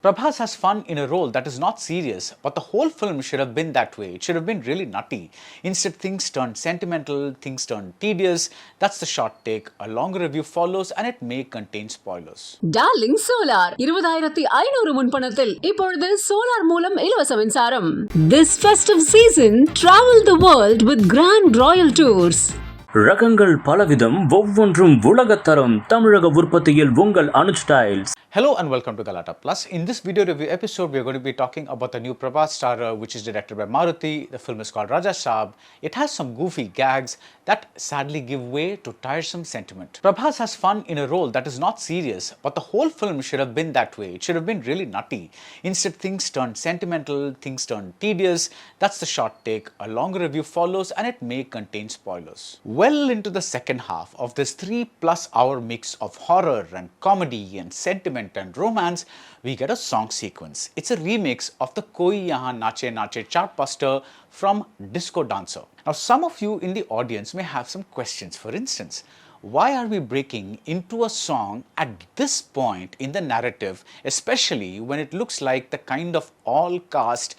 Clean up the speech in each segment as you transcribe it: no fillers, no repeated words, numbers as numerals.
Prabhas has fun in a role that is not serious, but the whole film should have been that way. It should have been really nutty. Instead, things turn sentimental, things turn tedious. That's the short take. A longer review follows and it may contain spoilers. Darling Solar 20500 முன்பணத்தில் இப்பொழுது solar மூலம் இலவச மின்சாரம். This festive season, travel the world with Grand Royal Tours. ரகங்கள் பலவிதம் ஒவ்வொன்றும் உலகத்தரம் தமிழக உற்பத்தியில் உங்கள் Anuj styles. Hello and welcome to Galatta Plus. In this video review episode, we are going to be talking about the new Prabhas starrer, which is directed by Maruti. The film is called Saab. It has some goofy gags that sadly give way to tiresome sentiment. Prabhas has fun in a role that is not serious, but the whole film should have been that way. It should have been really nutty. Instead, things turn sentimental, things turn tedious. That's the short take. A longer review follows and it may contain spoilers. Well into the second half of this 3+ hour mix of horror and comedy and sentiment and romance, we get a song sequence. It's a remix of the Koi Yahan Nache Nache chartbuster from Disco Dancer. Now, some of you in the audience may have some questions. For instance, why are we breaking into a song at this point in the narrative, especially when it looks like the kind of all-cast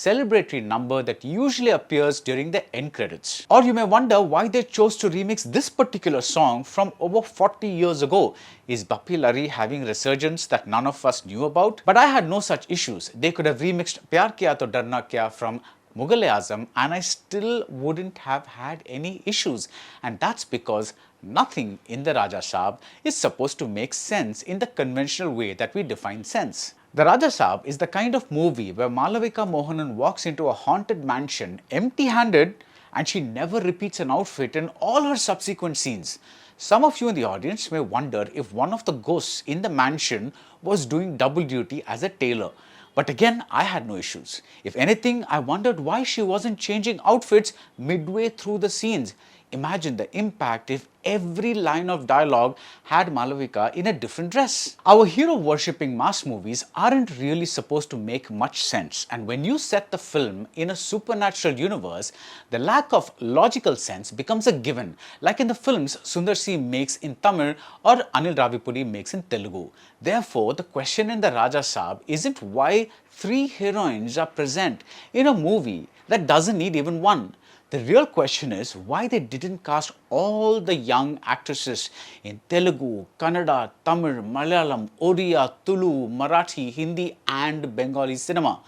celebratory number that usually appears during the end credits? Or you may wonder why they chose to remix this particular song from over 40 years ago. Is Bappi Lahiri having resurgence that none of us knew about? But I had no such issues. They could have remixed Pyar Kiya To Darna Kya from Mughal-e-Azam and I still wouldn't have had any issues. And that's because nothing in the Saab is supposed to make sense in the conventional way that we define sense. The Saab is the kind of movie where Malavika Mohan walks into a haunted mansion empty-handed and she never repeats an outfit in all her subsequent scenes. Some of you in the audience may wonder if one of the ghosts in the mansion was doing double duty as a tailor. But again, I had no issues. If anything, I wondered why she wasn't changing outfits midway through the scenes. Imagine the impact if every line of dialogue had Malavika in a different dress. Our hero-worshipping mass movies aren't really supposed to make much sense. And when you set the film in a supernatural universe, the lack of logical sense becomes a given, like in the films Sundar C makes in Tamil or Anil Ravipudi makes in Telugu. Therefore, the question in the Saab isn't why 3 heroines are present in a movie that doesn't need even one. The real question is why they didn't cast all the young actresses in Telugu, Kannada, Tamil, Malayalam, Odia, Tulu, Marathi, Hindi and Bengali cinema.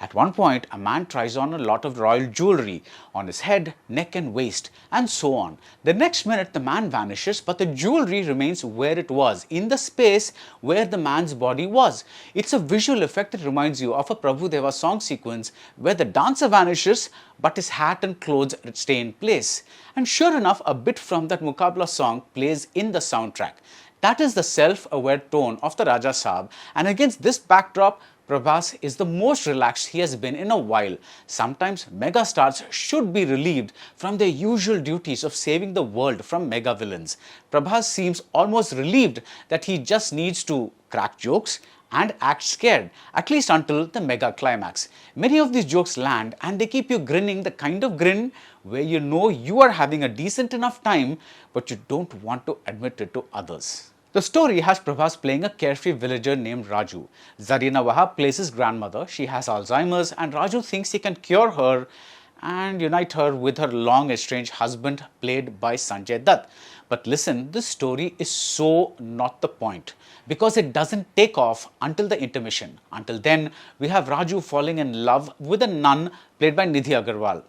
At one point, a man tries on a lot of royal jewelry on his head, neck and waist and so on. The next minute, the man vanishes, but the jewelry remains where it was, in the space where the man's body was. It's a visual effect that reminds you of a Prabhu Deva song sequence where the dancer vanishes, but his hat and clothes stay in place. And sure enough, a bit from that Mukabla song plays in the soundtrack. That is the self-aware tone of the Saab, and against this backdrop, Prabhas is the most relaxed he has been in a while. Sometimes megastars should be relieved from their usual duties of saving the world from mega villains. Prabhas seems almost relieved that he just needs to crack jokes and act scared, at least until the mega climax. Many of these jokes land and they keep you grinning, the kind of grin where you know you are having a decent enough time, but you don't want to admit it to others. The story has Prabhas playing a carefree villager named Raju. Zarina Wahab plays his grandmother. She has Alzheimer's and Raju thinks he can cure her and unite her with her long estranged husband played by Sanjay Dutt. But listen, this story is so not the point because it doesn't take off until the intermission. Until then, we have Raju falling in love with a nun played by Nidhhi Agerwal.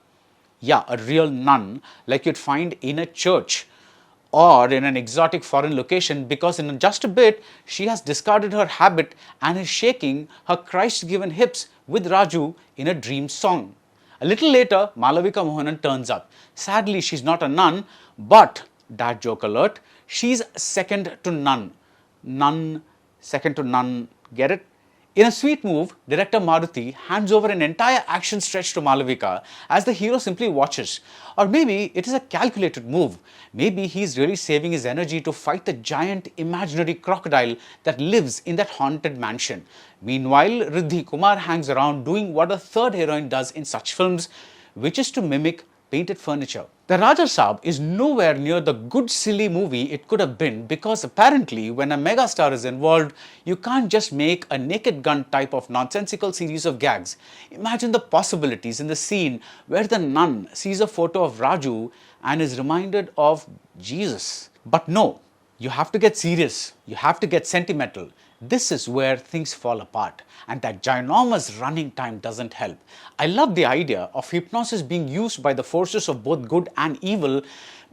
Yeah, a real nun like you'd find in a church or in an exotic foreign location, because in just a bit, she has discarded her habit and is shaking her Christ-given hips with Raju in a dream song. A little later, Malavika Mohan turns up. Sadly, she's not a nun, but, dad joke alert, she's second to none. Nun, second to none, get it? In a sweet move, director Maruti hands over an entire action stretch to Malavika as the hero simply watches. Or maybe it is a calculated move. Maybe he's really saving his energy to fight the giant imaginary crocodile that lives in that haunted mansion. Meanwhile, Riddhi Kumar hangs around doing what a third heroine does in such films, which is to mimic painted furniture. The Raja Saab is nowhere near the good silly movie it could have been, because apparently when a megastar is involved, you can't just make a naked gun type of nonsensical series of gags. Imagine the possibilities in the scene where the nun sees a photo of Raju and is reminded of Jesus. But no, you have to get serious, you have to get sentimental. This is where things fall apart, and that ginormous running time doesn't help. I love the idea of hypnosis being used by the forces of both good and evil,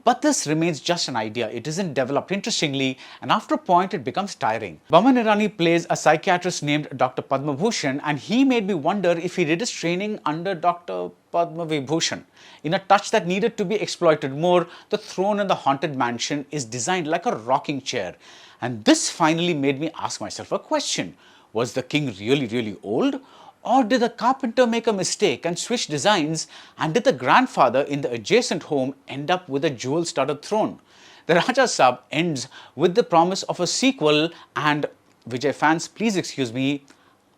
but this remains just an idea. It isn't developed interestingly, and after a point it becomes tiring. Boman Irani plays a psychiatrist named Dr. Padma Bhushan, and he made me wonder if he did his training under Dr. Padma Vibhushan. In a touch that needed to be exploited more, the throne in the haunted mansion is designed like a rocking chair. And this finally made me ask myself a question. Was the king really old? Or did the carpenter make a mistake and switch designs? And did the grandfather in the adjacent home end up with a jewel-studded throne? The Raja Saab ends with the promise of a sequel, and Vijay fans, please excuse me,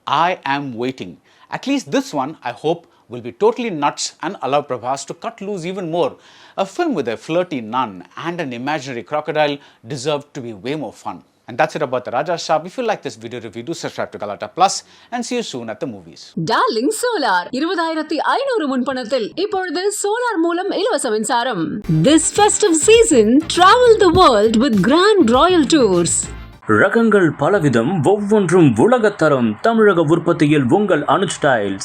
I am waiting. At least this one, I hope, will be totally nuts and allow Prabhas to cut loose even more. A film with a flirty nun and an imaginary crocodile deserved to be way more fun. And that's it about the Raja Saab. If you like this video review, do subscribe to Galatta Plus and see you soon at the movies. Darling Solar 20500 முன்பணத்தில் இப்பொழுது solar மூலம் இலவச மின்சாரம். This festive season, travel the world with Grand Royal Tours. ரகங்கள் பலவிதம், ஒவ்வொன்றும் உலகத்தரம். தமிழக உற்பத்தியில் உங்கள் அனுஜ் டைல்ஸ்.